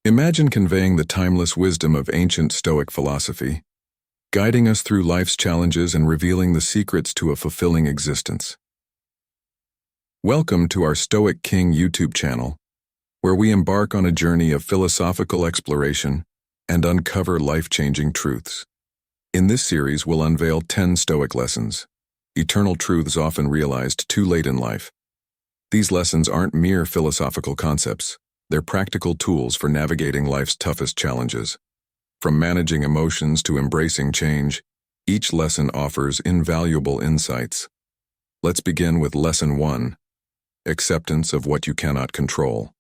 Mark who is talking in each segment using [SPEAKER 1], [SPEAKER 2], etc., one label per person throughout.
[SPEAKER 1] Imagine conveying the timeless wisdom of ancient Stoic philosophy, guiding us through life's challenges and revealing the secrets to a fulfilling existence. Welcome to our Stoic King YouTube channel, where we embark on a journey of philosophical exploration and uncover life-changing truths. In this series, we'll unveil 10 Stoic lessons, eternal truths often realized too late in life. These lessons aren't mere philosophical concepts. They're practical tools for navigating life's toughest challenges. From managing emotions to embracing change, each lesson offers invaluable insights. Let's begin with Lesson 1, Acceptance of What You Cannot Control.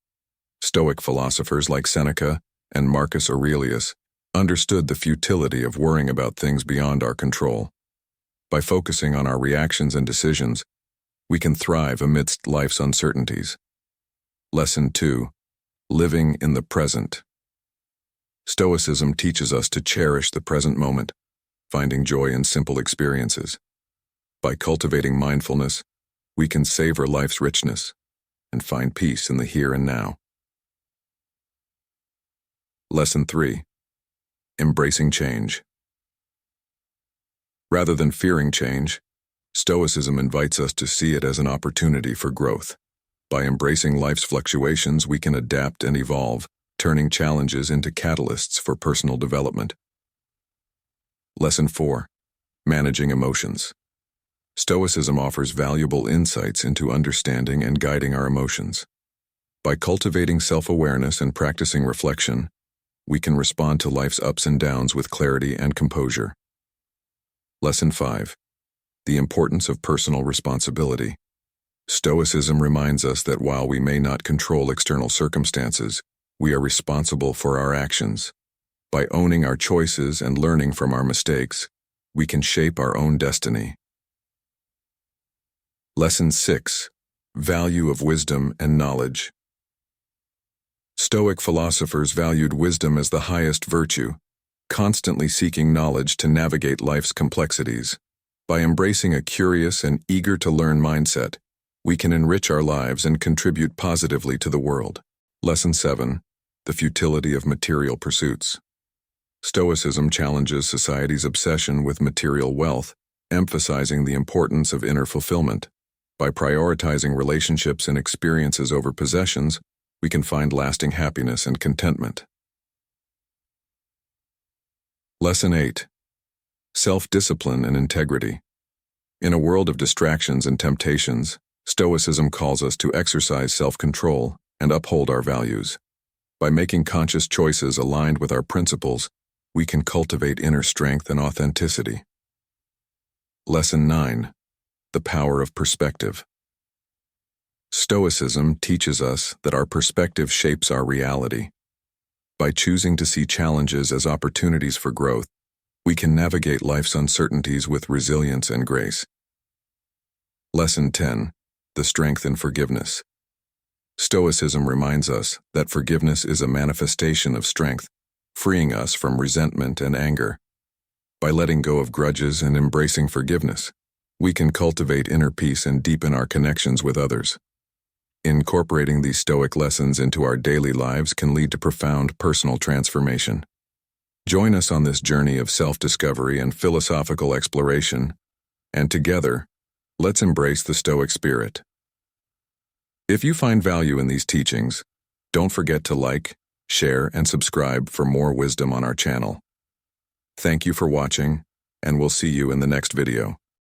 [SPEAKER 1] Stoic philosophers like Seneca and Marcus Aurelius understood the futility of worrying about things beyond our control. By focusing on our reactions and decisions, we can thrive amidst life's uncertainties. Lesson 2, Living in the Present. Stoicism teaches us to cherish the present moment, finding joy in simple experiences. By cultivating mindfulness, we can savor life's richness and find peace in the here and now. Lesson 3, Embracing Change. Rather than fearing change, Stoicism invites us to see it as an opportunity for growth. By embracing life's fluctuations, we can adapt and evolve, turning challenges into catalysts for personal development. Lesson 4, Managing Emotions. Stoicism offers valuable insights into understanding and guiding our emotions. By cultivating self-awareness and practicing reflection, we can respond to life's ups and downs with clarity and composure. Lesson 5, The Importance of Personal Responsibility. Stoicism reminds us that while we may not control external circumstances, we are responsible for our actions. By owning our choices and learning from our mistakes, we can shape our own destiny. Lesson 6, Value of Wisdom and Knowledge. Stoic philosophers valued wisdom as the highest virtue, constantly seeking knowledge to navigate life's complexities. By embracing a curious and eager-to-learn mindset, we can enrich our lives and contribute positively to the world. Lesson 7, The Futility of Material Pursuits. Stoicism challenges society's obsession with material wealth, emphasizing the importance of inner fulfillment. By prioritizing relationships and experiences over possessions, we can find lasting happiness and contentment. Lesson 8, Self-Discipline and Integrity. In a world of distractions and temptations, Stoicism calls us to exercise self-control and uphold our values. By making conscious choices aligned with our principles, we can cultivate inner strength and authenticity. Lesson 9, The Power of Perspective. Stoicism teaches us that our perspective shapes our reality. By choosing to see challenges as opportunities for growth, we can navigate life's uncertainties with resilience and grace. Lesson 10, The Strength in Forgiveness. Stoicism reminds us that forgiveness is a manifestation of strength, freeing us from resentment and anger. By letting go of grudges and embracing forgiveness, we can cultivate inner peace and deepen our connections with others. Incorporating these Stoic lessons into our daily lives can lead to profound personal transformation. Join us on this journey of self-discovery and philosophical exploration, and together, let's embrace the Stoic spirit. If you find value in these teachings, don't forget to like, share, and subscribe for more wisdom on our channel. Thank you for watching, and we'll see you in the next video.